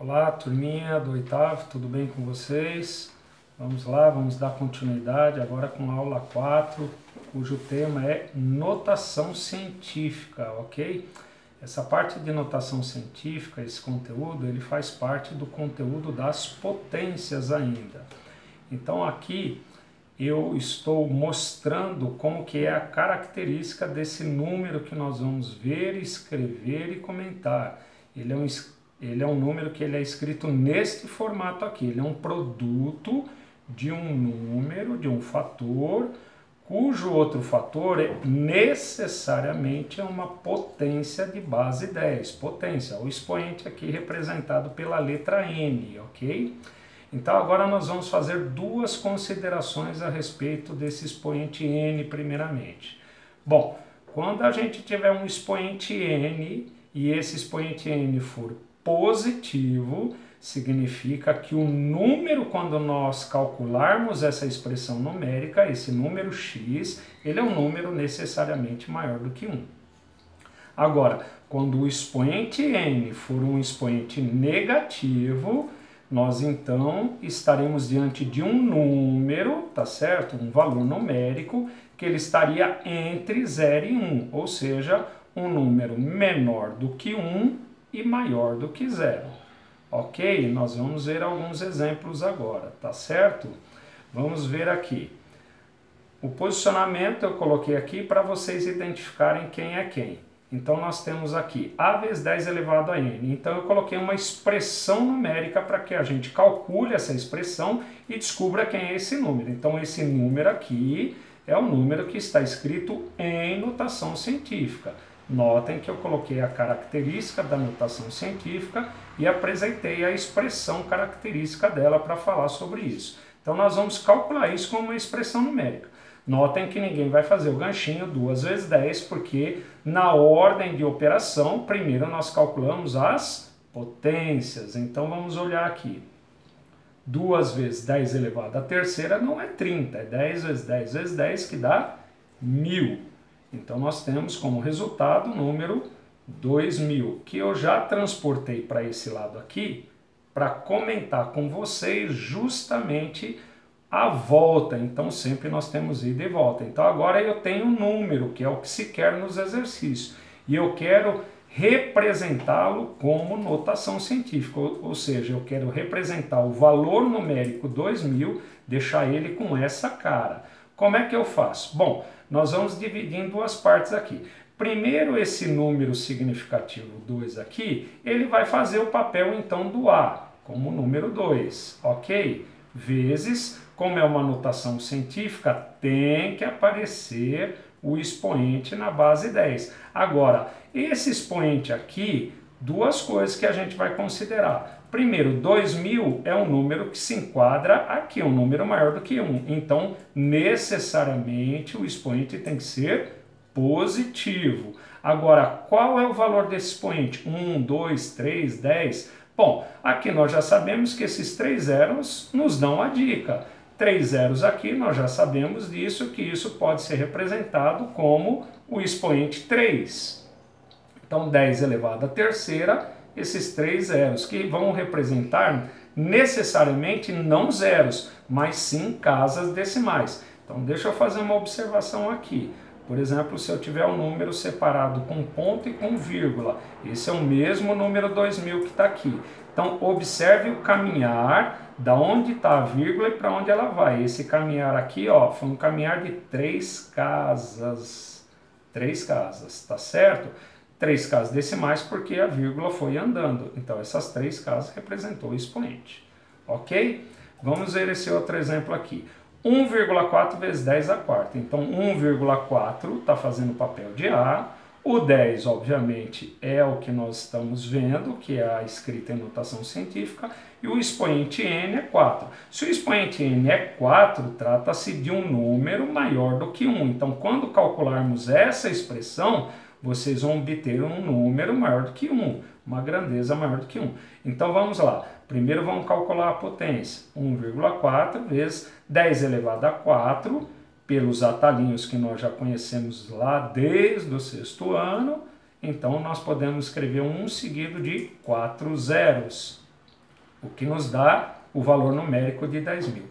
Olá, turminha do oitavo, tudo bem com vocês? Vamos lá, vamos dar continuidade agora com a aula 4, cujo tema é notação científica, ok? Essa parte de notação científica, esse conteúdo, ele faz parte do conteúdo das potências ainda. Então aqui eu estou mostrando como que é a característica desse número que nós vamos ver, escrever e comentar. Ele é um número que ele é escrito neste formato aqui. Ele é um produto de um número, de um fator, cujo outro fator é necessariamente uma potência de base 10. Potência, o expoente aqui representado pela letra N, ok? Então agora nós vamos fazer duas considerações a respeito desse expoente N primeiramente. Bom, quando a gente tiver um expoente N e esse expoente N for positivo, significa que o número, quando nós calcularmos essa expressão numérica, esse número x, ele é um número necessariamente maior do que 1. Agora, quando o expoente n for um expoente negativo, nós então estaremos diante de um número, tá certo? Um valor numérico, que ele estaria entre 0 e 1, ou seja, um número menor do que 1 e maior do que 0. Ok? Nós vamos ver alguns exemplos agora, tá certo? Vamos ver aqui. O posicionamento eu coloquei aqui para vocês identificarem quem é quem. Então nós temos aqui a vezes 10 elevado a n. Então eu coloquei uma expressão numérica para que a gente calcule essa expressão e descubra quem é esse número. Então esse número aqui é o número que está escrito em notação científica. Notem que eu coloquei a característica da notação científica e apresentei a expressão característica dela para falar sobre isso. Então nós vamos calcular isso como uma expressão numérica. Notem que ninguém vai fazer o ganchinho 2 vezes 10, porque na ordem de operação, primeiro nós calculamos as potências. Então vamos olhar aqui. 2 vezes 10 elevado à terceira não é 30, é 10 vezes 10 vezes 10 que dá 1000. Então nós temos como resultado o número 2000, que eu já transportei para esse lado aqui, para comentar com vocês justamente a volta. Então sempre nós temos ida e volta. Então agora eu tenho um número, que é o que se quer nos exercícios, e eu quero representá-lo como notação científica, ou seja, eu quero representar o valor numérico 2000, deixar ele com essa cara. Como é que eu faço? Bom, nós vamos dividir em duas partes aqui. Primeiro, esse número significativo 2 aqui, ele vai fazer o papel então do A, como número 2, ok? Vezes, como é uma notação científica, tem que aparecer o expoente na base 10. Agora, esse expoente aqui, duas coisas que a gente vai considerar. Primeiro, 2000 é um número que se enquadra aqui, um número maior do que 1. Então, necessariamente, o expoente tem que ser positivo. Agora, qual é o valor desse expoente? 1, 2, 3, 10? Bom, aqui nós já sabemos que esses 3 zeros nos dão a dica. 3 zeros aqui, nós já sabemos disso, que isso pode ser representado como o expoente 3. Então, 10 elevado à terceira, esses 3 zeros, que vão representar necessariamente não zeros, mas sim casas decimais. Então, deixa eu fazer uma observação aqui. Por exemplo, se eu tiver um número separado com ponto e com vírgula, esse é o mesmo número 2000 que está aqui. Então, observe o caminhar, da onde está a vírgula e para onde ela vai. Esse caminhar aqui, ó, foi um caminhar de 3 casas. 3 casas, tá certo? 3 casas decimais porque a vírgula foi andando. Então, essas 3 casas representou o expoente. Ok? Vamos ver esse outro exemplo aqui. 1,4 vezes 10 à quarta. Então, 1,4 está fazendo o papel de A. O 10, obviamente, é o que nós estamos vendo, que é a escrita em notação científica. E o expoente n é 4. Se o expoente n é 4, trata-se de um número maior do que 1. Então, quando calcularmos essa expressão, vocês vão obter um número maior do que 1, uma grandeza maior do que 1. Então vamos lá. Primeiro vamos calcular a potência. 1,4 vezes 10 elevado a 4, pelos atalhinhos que nós já conhecemos lá desde o 6º ano. Então nós podemos escrever 1 seguido de 4 zeros. o que nos dá o valor numérico de 10.000.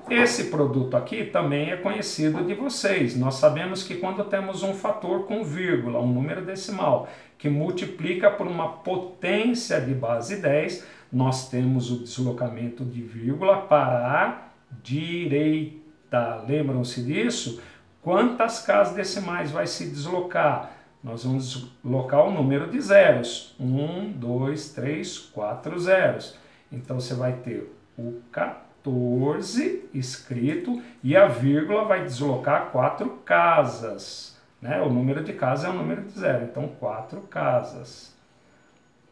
Esse produto aqui também é conhecido de vocês. Nós sabemos que quando temos um fator com vírgula, um número decimal, que multiplica por uma potência de base 10, nós temos o deslocamento de vírgula para a direita. Lembram-se disso? Quantas casas decimais vai se deslocar? Nós vamos deslocar o número de zeros. 1, 2, 3, 4 zeros. Então você vai ter o 14 escrito e a vírgula vai deslocar 4 casas. Né? O número de casas é o número de zero, então 4 casas.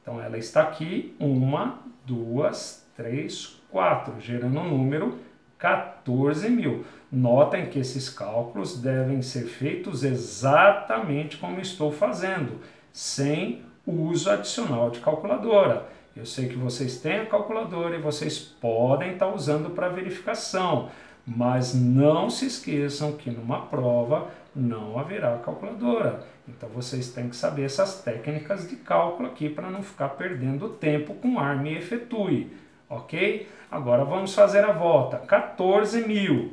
Então ela está aqui, 1, 2, 3, 4, gerando um número 14.000. Notem que esses cálculos devem ser feitos exatamente como estou fazendo, sem uso adicional de calculadora. Eu sei que vocês têm a calculadora e vocês podem estar usando para verificação, mas não se esqueçam que numa prova não haverá calculadora. Então vocês têm que saber essas técnicas de cálculo aqui para não ficar perdendo tempo com arme e efetue, ok? Agora vamos fazer a volta. 14.000.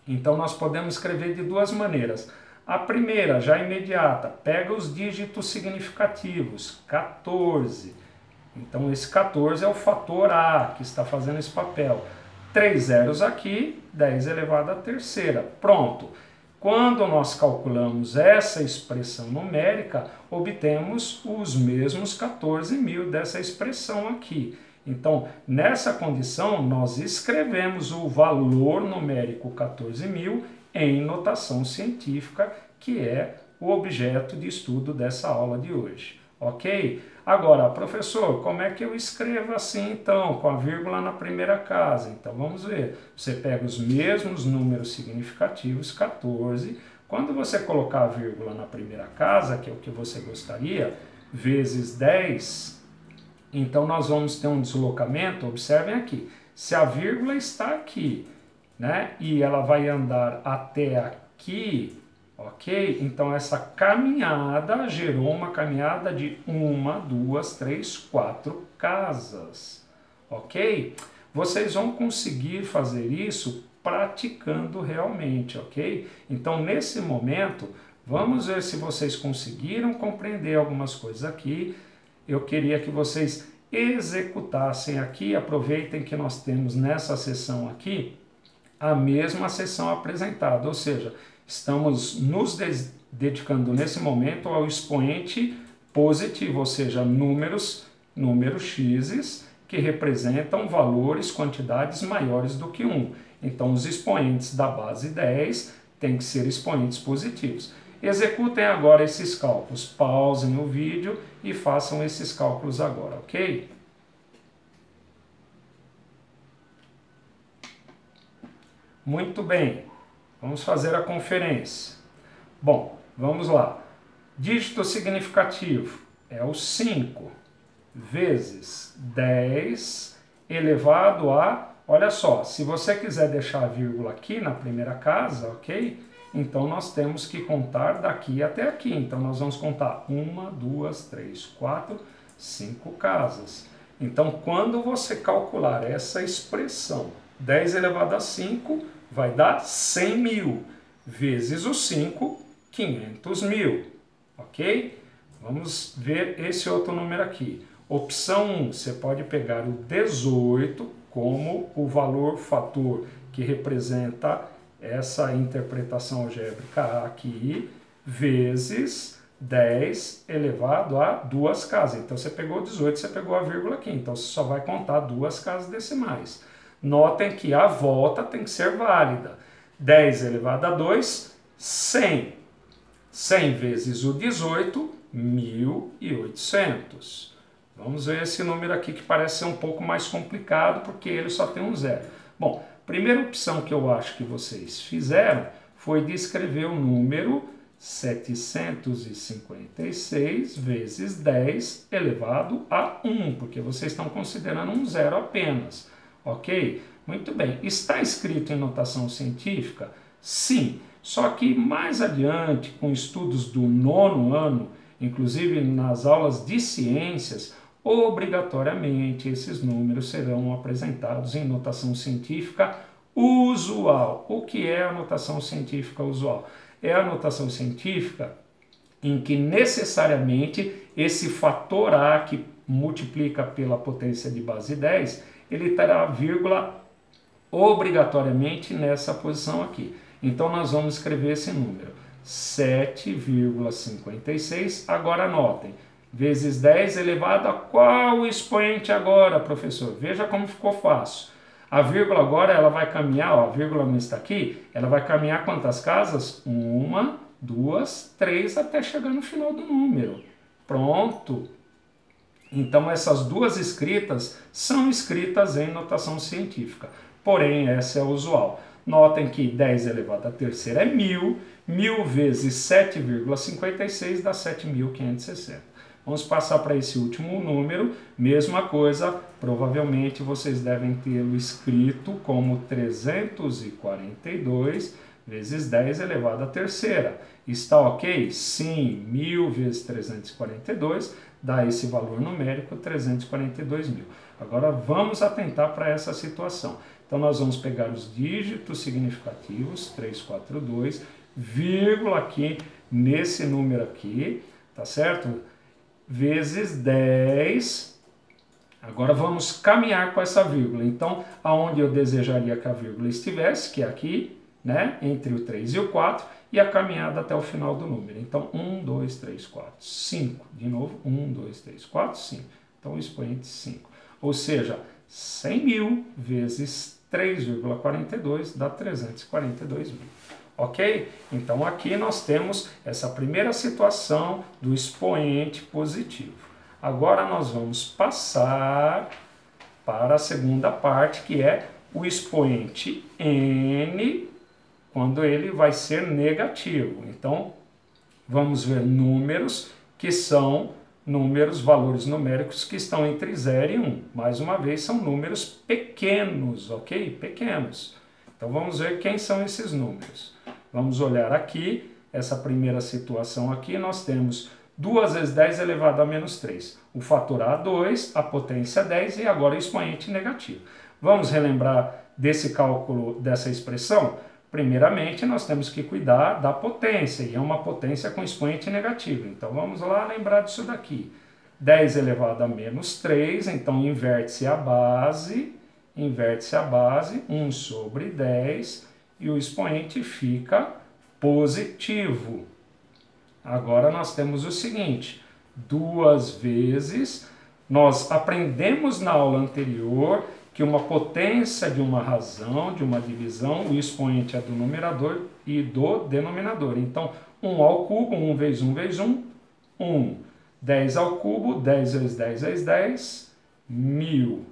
Então nós podemos escrever de duas maneiras. A primeira, já imediata, pega os dígitos significativos, 14. Então esse 14 é o fator A que está fazendo esse papel. 3 zeros aqui, 10 elevado à terceira. Pronto. Quando nós calculamos essa expressão numérica, obtemos os mesmos 14.000 dessa expressão aqui. Então, nessa condição, nós escrevemos o valor numérico 14.000 em notação científica, que é o objeto de estudo dessa aula de hoje. Ok? Agora, professor, como é que eu escrevo assim, então, com a vírgula na primeira casa? Então, vamos ver. Você pega os mesmos números significativos, 14. Quando você colocar a vírgula na primeira casa, que é o que você gostaria, vezes 10, então nós vamos ter um deslocamento, observem aqui. Se a vírgula está aqui, né, e ela vai andar até aqui, ok? Então essa caminhada gerou uma caminhada de 1, 2, 3, 4 casas, ok? Vocês vão conseguir fazer isso praticando realmente, ok? Então nesse momento, vamos ver se vocês conseguiram compreender algumas coisas aqui. Eu queria que vocês executassem aqui, aproveitem que nós temos nessa sessão aqui a mesma sessão apresentada, ou seja, estamos nos dedicando nesse momento ao expoente positivo, ou seja, números x que representam valores, quantidades maiores do que 1. Então, os expoentes da base 10 têm que ser expoentes positivos. Executem agora esses cálculos, pausem o vídeo e façam esses cálculos agora, ok? Muito bem. Vamos fazer a conferência. Bom, vamos lá. Dígito significativo é o 5 vezes 10 elevado a... Olha só, se você quiser deixar a vírgula aqui na primeira casa, ok? Então nós temos que contar daqui até aqui. Então nós vamos contar 1, 2, 3, 4, 5 casas. Então quando você calcular essa expressão, 10 elevado a 5 vai dar 100.000, vezes o 5, 500.000, ok? Vamos ver esse outro número aqui. Opção 1, você pode pegar o 18 como o valor fator que representa essa interpretação algébrica aqui, vezes 10 elevado a 2 casas. Então você pegou 18, você pegou a vírgula aqui, então você só vai contar 2 casas decimais. Notem que a volta tem que ser válida. 10 elevado a 2, 100. 100 vezes o 18, 1.800. Vamos ver esse número aqui que parece ser um pouco mais complicado, porque ele só tem um zero. Bom, primeira opção que eu acho que vocês fizeram foi de escrever o número 756 vezes 10 elevado a 1, porque vocês estão considerando um zero apenas. Ok? Muito bem. Está escrito em notação científica? Sim. Só que mais adiante, com estudos do 9º ano, inclusive nas aulas de ciências, obrigatoriamente esses números serão apresentados em notação científica usual. O que é a notação científica usual? É a notação científica em que necessariamente esse fator A, que multiplica pela potência de base 10, ele terá vírgula obrigatoriamente nessa posição aqui. Então nós vamos escrever esse número, 7,56, agora anotem, vezes 10 elevado a qual expoente agora, professor? Veja como ficou fácil. A vírgula agora ela vai caminhar, ó, a vírgula não está aqui, ela vai caminhar quantas casas? 1, 2, 3, até chegar no final do número. Pronto! Então essas duas escritas são escritas em notação científica, porém essa é usual. Notem que 10 elevado à terceira é 1000, 1000 vezes 7,56 dá 7.560. Vamos passar para esse último número, mesma coisa, provavelmente vocês devem tê-lo escrito como 342 vezes 10 elevado à terceira. Está ok? Sim, 1000 vezes 342 dá esse valor numérico, 342.000. Agora vamos atentar para essa situação. Então nós vamos pegar os dígitos significativos, 342, vírgula aqui nesse número aqui, tá certo? Vezes 10. Agora vamos caminhar com essa vírgula. Então, aonde eu desejaria que a vírgula estivesse, que é aqui, né, entre o 3 e o 4, e a caminhada até o final do número. Então, 1, 2, 3, 4, 5. De novo, 1, 2, 3, 4, 5. Então, o expoente 5. Ou seja, 100.000 vezes 3,42 dá 342.000. Ok? Então, aqui nós temos essa primeira situação do expoente positivo. Agora, nós vamos passar para a segunda parte, que é o expoente n, quando ele vai ser negativo. Então, vamos ver números que são valores numéricos que estão entre 0 e 1. Mais uma vez, são números pequenos, ok? Pequenos. Então, vamos ver quem são esses números. Vamos olhar aqui, essa primeira situação aqui, nós temos 2 vezes 10 elevado a menos 3. O fator A, 2, a potência 10 e agora o expoente negativo. Vamos relembrar desse cálculo, dessa expressão? Primeiramente, nós temos que cuidar da potência, e é uma potência com expoente negativo. Então, vamos lá lembrar disso daqui. 10 elevado a menos 3, então inverte-se a base, 1 sobre 10, e o expoente fica positivo. Agora nós temos o seguinte, 2 vezes, nós aprendemos na aula anterior que uma potência de uma razão, de uma divisão, o expoente é do numerador e do denominador. Então, 1 ao cubo, 1 vezes 1 vezes 1, 1. 10 ao cubo, 10 vezes 10 vezes 10, 1000.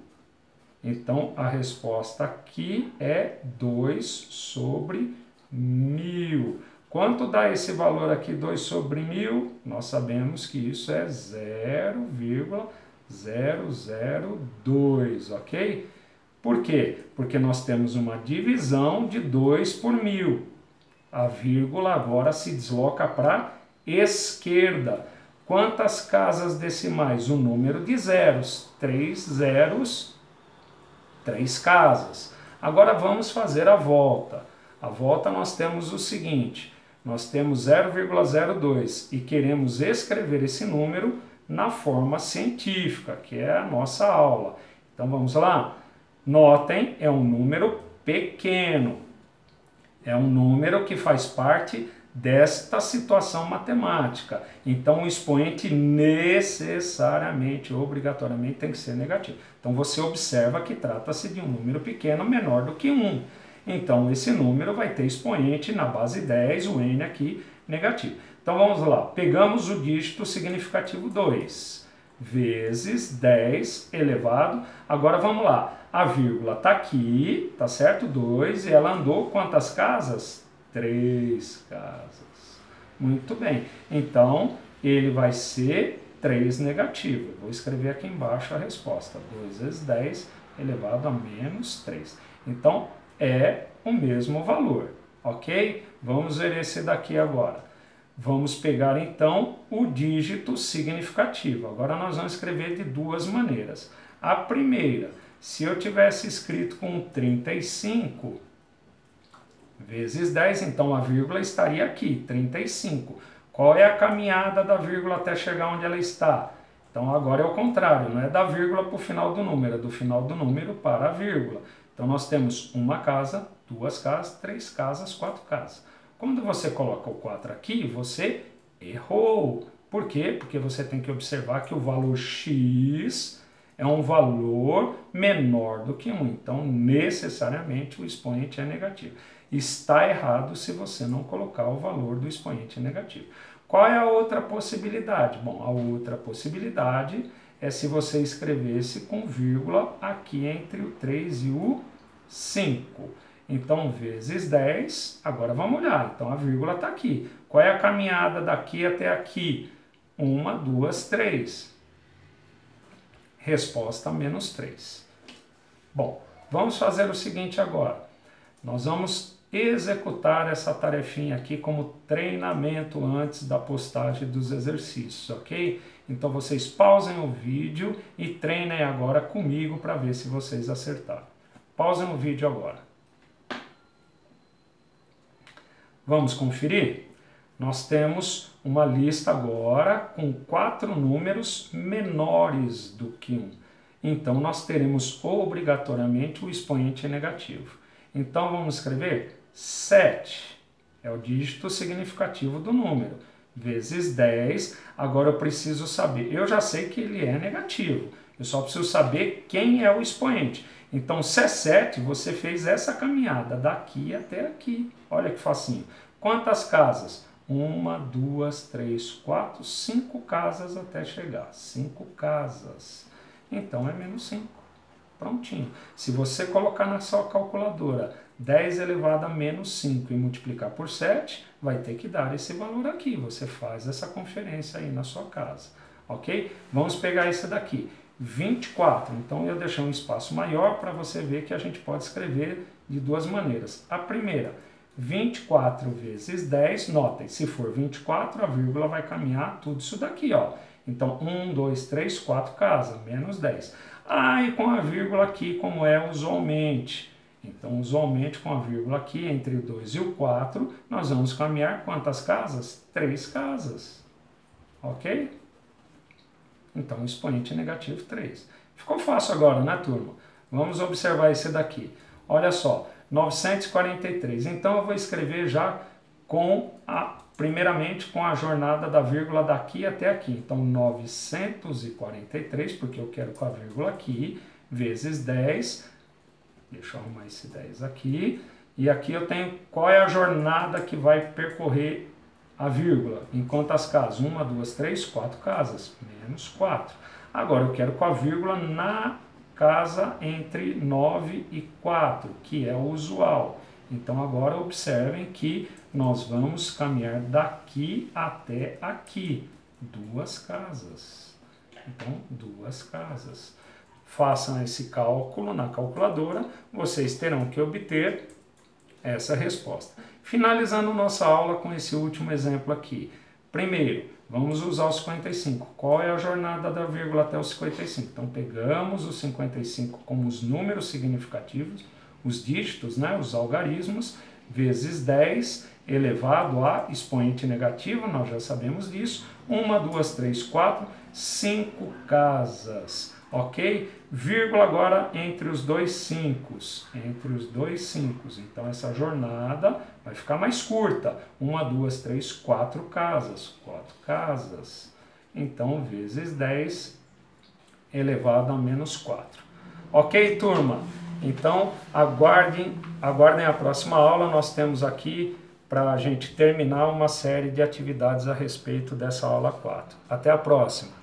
Então, a resposta aqui é 2 sobre 1000. Quanto dá esse valor aqui, 2 sobre 1000? Nós sabemos que isso é 0,002, ok? Por quê? Porque nós temos uma divisão de 2 por 1000. A vírgula agora se desloca para a esquerda. Quantas casas decimais? O número de zeros. 3 zeros, 3 casas. Agora vamos fazer a volta. A volta nós temos o seguinte, nós temos 0,02 e queremos escrever esse número na forma científica, que é a nossa aula. Então vamos lá. Notem, é um número pequeno. É um número que faz parte desta situação matemática. Então o expoente necessariamente, obrigatoriamente tem que ser negativo. Então você observa que trata-se de um número pequeno menor do que 1. Então esse número vai ter expoente na base 10, o n aqui negativo. Então vamos lá, pegamos o dígito significativo 2 vezes 10 elevado, agora vamos lá, a vírgula está aqui, tá certo? 2, e ela andou quantas casas? 3 casas. Muito bem, então ele vai ser 3 negativo. Vou escrever aqui embaixo a resposta, 2 vezes 10 elevado a menos 3. Então é o mesmo valor, ok? Vamos ver esse daqui agora. Vamos pegar então o dígito significativo. Agora nós vamos escrever de duas maneiras. A primeira, se eu tivesse escrito com 35 vezes 10, então a vírgula estaria aqui, 35. Qual é a caminhada da vírgula até chegar onde ela está? Então agora é o contrário, não é da vírgula para o final do número, é do final do número para a vírgula. Então nós temos uma casa, duas casas, três casas, quatro casas. Quando você coloca o 4 aqui, você errou. Por quê? Porque você tem que observar que o valor x é um valor menor do que 1. Então, necessariamente, o expoente é negativo. Está errado se você não colocar o valor do expoente negativo. Qual é a outra possibilidade? Bom, a outra possibilidade é se você escrevesse com vírgula aqui entre o 3 e o 5. Então, vezes 10, agora vamos olhar. Então, a vírgula está aqui. Qual é a caminhada daqui até aqui? 1, 2, 3. Resposta, menos 3. Bom, vamos fazer o seguinte agora. Nós vamos executar essa tarefinha aqui como treinamento antes da postagem dos exercícios, ok? Então, vocês pausem o vídeo e treinem agora comigo para ver se vocês acertaram. Pausem o vídeo agora. Vamos conferir? Nós temos uma lista agora com 4 números menores do que 1. Então, nós teremos obrigatoriamente o expoente negativo. Então, vamos escrever 7. É o dígito significativo do número. Vezes 10. Agora eu preciso saber. Eu já sei que ele é negativo. Eu só preciso saber quem é o expoente. Então, se é 7, você fez essa caminhada daqui até aqui. Olha que facinho. Quantas casas? 1, 2, 3, 4, 5 casas até chegar. 5 casas. Então, é menos 5. Prontinho. Se você colocar na sua calculadora 10 elevado a menos 5 e multiplicar por 7, vai ter que dar esse valor aqui. Você faz essa conferência aí na sua casa. Ok? Vamos pegar esse daqui. 24. Então, eu deixei um espaço maior para você ver que a gente pode escrever de duas maneiras. A primeira, 24 vezes 10, notem, se for 24, a vírgula vai caminhar tudo isso daqui, ó. Então, 1, 2, 3, 4 casas, menos 10. E com a vírgula aqui, como é usualmente. Então, usualmente, com a vírgula aqui, entre o 2 e o 4, nós vamos caminhar quantas casas? 3 casas. Ok? Então, o expoente é negativo 3. Ficou fácil agora, né, turma? Vamos observar esse daqui. Olha só, 943. Então, eu vou escrever já primeiramente com a jornada da vírgula daqui até aqui. Então, 943, porque eu quero com a vírgula aqui, vezes 10. Deixa eu arrumar esse 10 aqui. E aqui eu tenho qual é a jornada que vai percorrer a vírgula. Em quantas casas? 1, 2, 3, 4 casas. Menos 4. Agora eu quero com a vírgula na casa entre 9 e 4, que é o usual. Então agora observem que nós vamos caminhar daqui até aqui. 2 casas. Então, 2 casas. Façam esse cálculo na calculadora, vocês terão que obter essa resposta. Finalizando nossa aula com esse último exemplo aqui. Primeiro, vamos usar o 55. Qual é a jornada da vírgula até o 55? Então, pegamos o 55 como os números significativos, os dígitos, né, os algarismos, vezes 10 elevado a expoente negativo, nós já sabemos disso. 1, 2, 3, 4, 5 casas. Ok? Vírgula agora entre os dois 5. Entre os dois 5. Então, essa jornada vai ficar mais curta. 1, 2, 3, 4 casas. 4 casas. Então, vezes 10 elevado a menos 4. Ok, turma? Então, aguardem a próxima aula. Nós temos aqui para a gente terminar uma série de atividades a respeito dessa aula 4. Até a próxima!